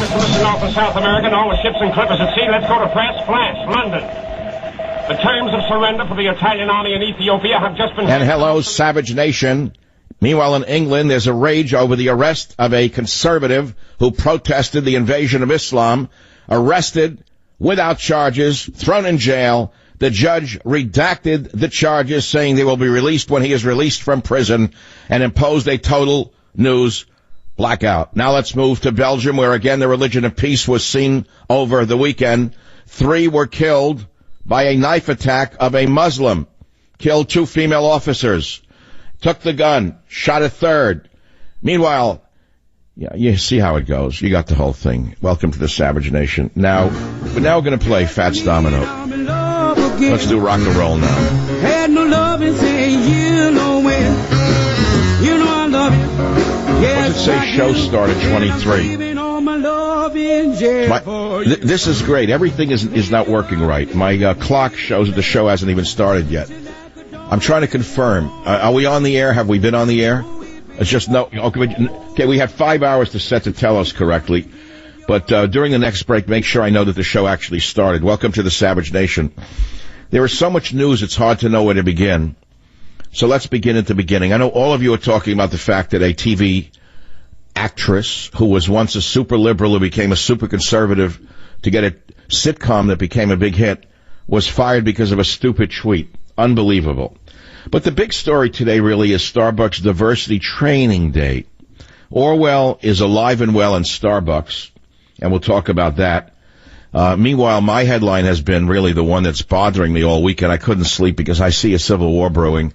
Mr. Listen, North and South America, and all the ships and clippers at sea. Let's go to press. Flash, London. The terms of surrender for the Italian army in Ethiopia have just been... And hello, Savage Nation. Meanwhile, in England, there's a rage over the arrest of a conservative who protested the invasion of Islam, arrested without charges, thrown in jail. The judge redacted the charges, saying they will be released when he is released from prison, and imposed a total news blackout. Now let's move to Belgium, where again the religion of peace was seen over the weekend. 3 were killed by a knife attack of a Muslim. Killed 2 female officers. Took the gun, shot a 3rd. Meanwhile, yeah, you see how it goes. You got the whole thing. Welcome to the Savage Nation. Now we're going to play Fats Domino. Let's do rock and roll now. Had no love and say, you know when, you know I love you. What's it say? Show start at 23. This is great. Everything is not working right. My clock shows that the show hasn't even started yet. I'm trying to confirm. Are we on the air? Have we been on the air? It's just no. Okay, we had 5 hours to set to tell us correctly. But during the next break, make sure I know that the show actually started. Welcome to the Savage Nation. There is so much news, it's hard to know where to begin. So let's begin at the beginning. I know all of you are talking about the fact that a TV actress who was once a super liberal who became a super conservative to get a sitcom that became a big hit was fired because of a stupid tweet. Unbelievable. But the big story today really is Starbucks Diversity Training Day. Orwell is alive and well in Starbucks, and we'll talk about that. Meanwhile, my headline has been really the one that's bothering me all weekend. I couldn't sleep because I see a civil war brewing.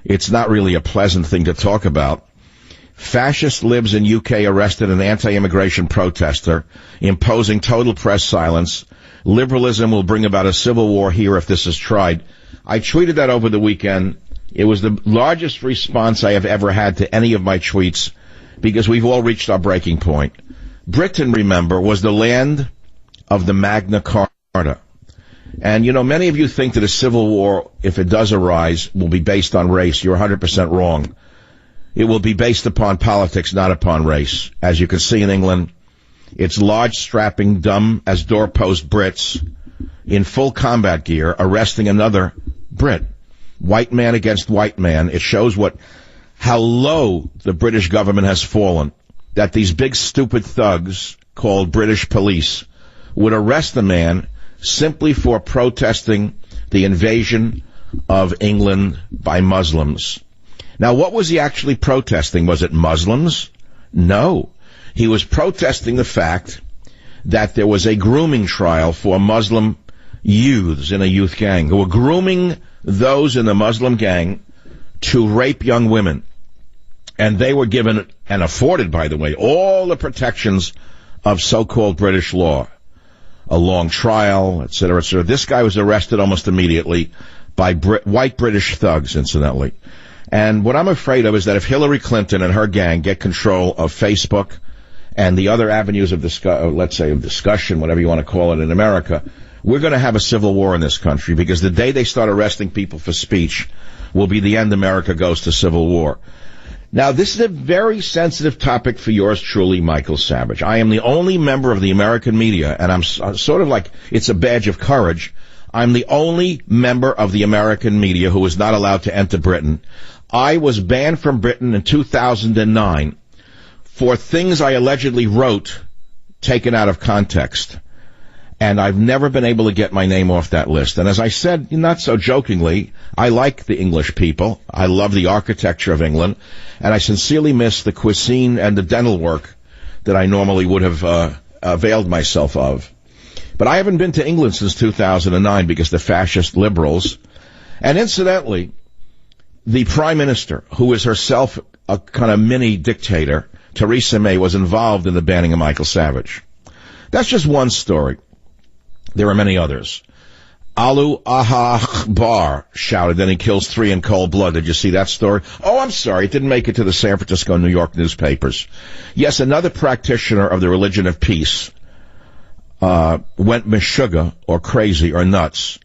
It's not really a pleasant thing to talk about. Fascist libs in UK arrested an anti-immigration protester, imposing total press silence. Liberalism will bring about a civil war here if this is tried. I tweeted that over the weekend. It was the largest response I have ever had to any of my tweets because we've all reached our breaking point. Britain, remember, was the land of the Magna Carta. And, you know, many of you think that a civil war, if it does arise, will be based on race. You're 100% wrong. It will be based upon politics, not upon race. As you can see in England, it's large, strapping, dumb as doorpost Brits in full combat gear arresting another Brit. White man against white man. It shows how low the British government has fallen, that these big stupid thugs called British police would arrest a man simply for protesting the invasion of England by Muslims. Now, what was he actually protesting? Was it Muslims? No. He was protesting the fact that there was a grooming trial for Muslim youths in a youth gang who were grooming those in the Muslim gang to rape young women. And they were given, and afforded, by the way, all the protections of so-called British law. A long trial, et cetera, et cetera. This guy was arrested almost immediately by white British thugs, incidentally. And what I'm afraid of is that if Hillary Clinton and her gang get control of Facebook and the other avenues of discussion, whatever you want to call it, in America, we're going to have a civil war in this country, because the day they start arresting people for speech will be the end America goes to civil war. Now, this is a very sensitive topic for yours truly, Michael Savage. I am the only member of the American media, and I'm sort of like, it's a badge of courage. I'm the only member of the American media who is not allowed to enter Britain. I was banned from Britain in 2009 for things I allegedly wrote taken out of context. And I've never been able to get my name off that list. And as I said, not so jokingly, I like the English people. I love the architecture of England. And I sincerely miss the cuisine and the dental work that I normally would have availed myself of. But I haven't been to England since 2009 because the fascist liberals, and incidentally, the Prime Minister, who is herself a kind of mini dictator, Theresa May, was involved in the banning of Michael Savage. That's just one story. There are many others. Alu Akbar shouted, then he kills 3 in cold blood. Did you see that story? Oh, I'm sorry. It didn't make it to the San Francisco, New York newspapers. Yes, another practitioner of the religion of peace went meshuggah, or crazy, or nuts,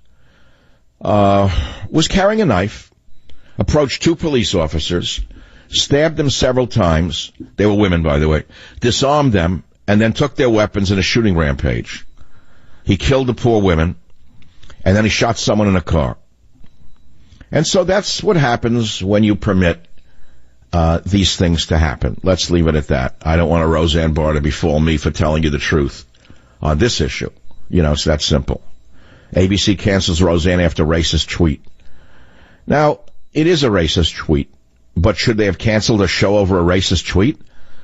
was carrying a knife, approached 2 police officers, stabbed them several times. They were women, by the way. Disarmed them and then took their weapons in a shooting rampage. He killed the poor women, and then he shot someone in a car. And so that's what happens when you permit these things to happen. Let's leave it at that. I don't want a Roseanne Barr to befall me for telling you the truth on this issue. You know, it's that simple. ABC cancels Roseanne after racist tweet. Now, it is a racist tweet, but should they have canceled a show over a racist tweet?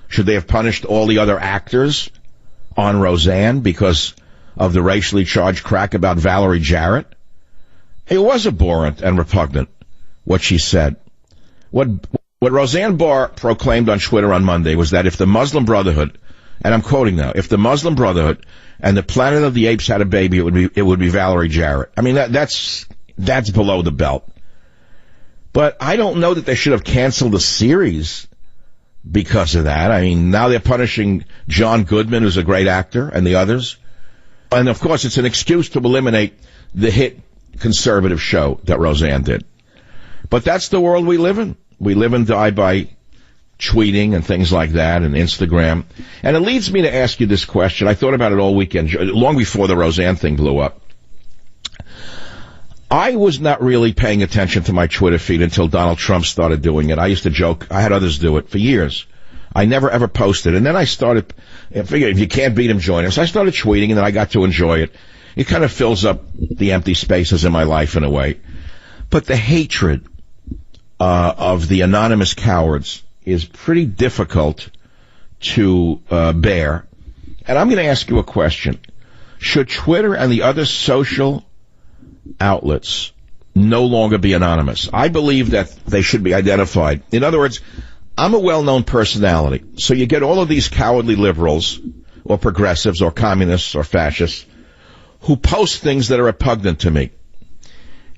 Should they have punished all the other actors on Roseanne because of the racially charged crack about Valerie Jarrett? It was abhorrent and repugnant, what she said. What Roseanne Barr proclaimed on Twitter on Monday was that if the Muslim Brotherhood, and I'm quoting now, if the Muslim Brotherhood and the Planet of the Apes had a baby, it would be Valerie Jarrett. I mean, that's below the belt. But I don't know that they should have canceled the series because of that. I mean, now they're punishing John Goodman, who's a great actor, and the others. And, of course, it's an excuse to eliminate the hit conservative show that Roseanne did. But that's the world we live in. We live and die by tweeting and things like that and Instagram. And it leads me to ask you this question. I thought about it all weekend, long before the Roseanne thing blew up. I was not really paying attention to my Twitter feed until Donald Trump started doing it. I used to joke. I had others do it for years. I never, ever posted. And then I started, I figured if you can't beat him, join him. So I started tweeting, and then I got to enjoy it. It kind of fills up the empty spaces in my life in a way. But the hatred of the anonymous cowards is pretty difficult to bear. And I'm going to ask you a question. Should Twitter and the other social outlets no longer be anonymous? I believe that they should be identified. In other words, I'm a well-known personality, so you get all of these cowardly liberals or progressives or communists or fascists who post things that are repugnant to me.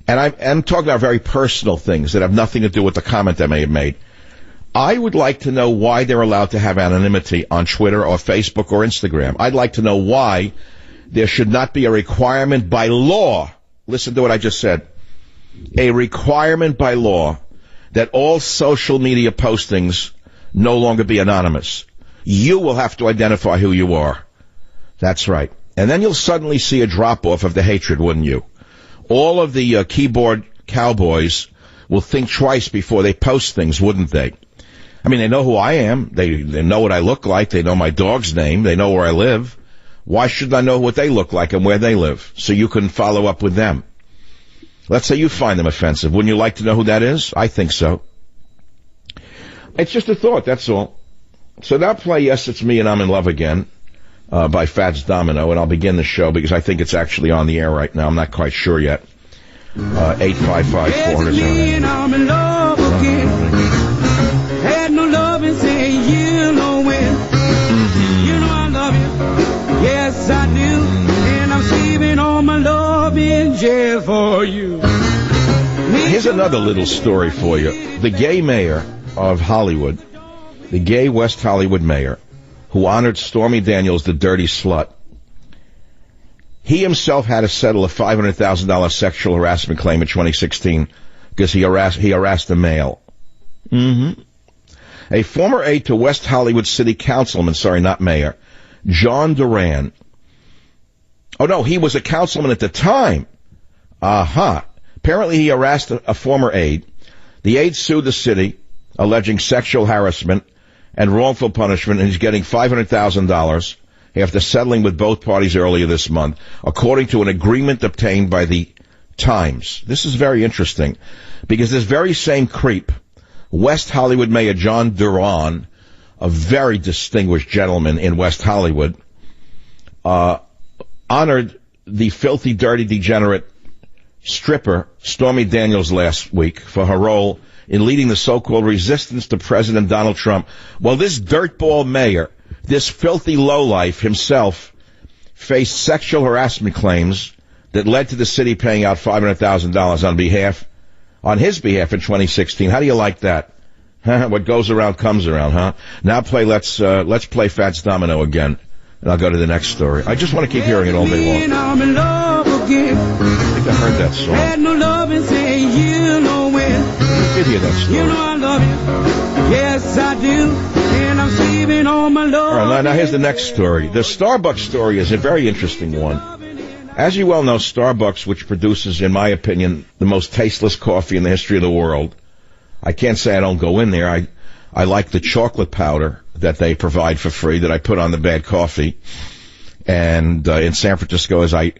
And I'm talking about very personal things that have nothing to do with the comment I may have made. I would like to know why they're allowed to have anonymity on Twitter or Facebook or Instagram. I'd like to know why there should not be a requirement by law. Listen to what I just said. A requirement by law that all social media postings no longer be anonymous. You will have to identify who you are. That's right. And then you'll suddenly see a drop-off of the hatred, wouldn't you? All of the keyboard cowboys will think twice before they post things, wouldn't they? I mean, they know who I am. They know what I look like. They know my dog's name. They know where I live. Why shouldn't I know what they look like and where they live so you can follow up with them? Let's say you find them offensive. Wouldn't you like to know who that is? I think so. It's just a thought, that's all. So now play Yes, It's Me and I'm in Love Again by Fats Domino, and I'll begin the show because I think it's actually on the air right now. I'm not quite sure yet. 855-400. And I'm in love again. Had no love and say you know when. You know I love you. Yes, I do. And I'm saving all my love in jail for you. Here's another little story for you. The gay mayor of Hollywood, the gay West Hollywood mayor, who honored Stormy Daniels, the dirty slut, he himself had to settle a $500,000 sexual harassment claim in 2016 because he harassed a male. A former aide to West Hollywood city councilman, not mayor, John Duran. Oh, no, he was a councilman at the time. Apparently he harassed a former aide. The aide sued the city, alleging sexual harassment and wrongful punishment, and he's getting $500,000 after settling with both parties earlier this month, according to an agreement obtained by the Times. This is very interesting, because this very same creep, West Hollywood Mayor John Duran, a very distinguished gentleman in West Hollywood, honored the filthy, dirty, degenerate stripper Stormy Daniels last week for her role in leading the so-called resistance to President Donald Trump. Well, this dirtball mayor, this filthy lowlife himself, faced sexual harassment claims that led to the city paying out $500,000 on his behalf in 2016. How do you like that? What goes around comes around, huh? Now let's play Fats Domino again, and I'll go to the next story. I just want to keep hearing it all day long. I'm in love again. I think I heard that song. Had no love and say you know when. I did hear that story. You know I love you. Yes, I do. and I'm saving all my love. All right, now here's the next story. The Starbucks story is a very interesting one. As you well know, Starbucks, which produces, in my opinion, the most tasteless coffee in the history of the world. I can't say I don't go in there. I like the chocolate powder that they provide for free that I put on the bad coffee. And in San Francisco, as I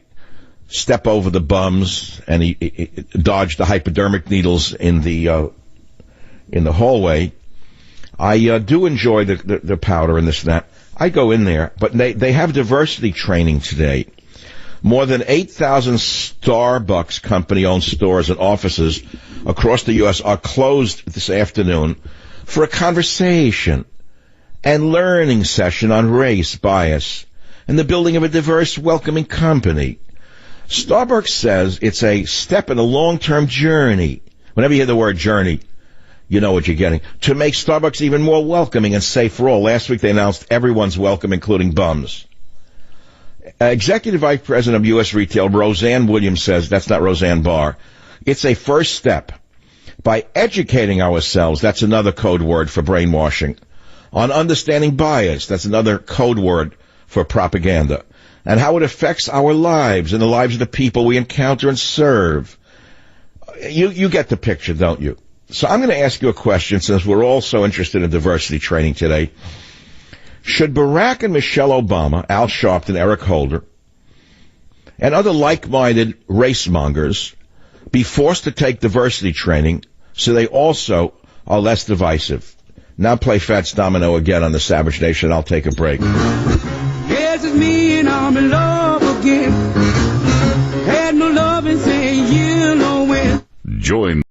step over the bums and he dodge the hypodermic needles in the hallway, I do enjoy the powder and this and that. I go in there, but they have diversity training today. More than 8,000 Starbucks company-owned stores and offices across the U.S. are closed this afternoon for a conversation and learning session on race, bias, and the building of a diverse, welcoming company. Starbucks says it's a step in a long-term journey. Whenever you hear the word journey, you know what you're getting. To make Starbucks even more welcoming and safe for all. Last week they announced everyone's welcome, including bums. Executive Vice President of U.S. Retail, Roseanne Williams, says, that's not Roseanne Barr, it's a first step by educating ourselves, that's another code word for brainwashing, on understanding bias, that's another code word for propaganda, and how it affects our lives and the lives of the people we encounter and serve. You get the picture, don't you? So I'm going to ask you a question, since we're all so interested in diversity training today. Should Barack and Michelle Obama, Al Sharpton, Eric Holder, and other like-minded race mongers be forced to take diversity training so they also are less divisive? Now play Fats Domino again on the Savage Nation. I'll take a break. Yes, it's me and I'm in love again. Had no love and saying you know when. Join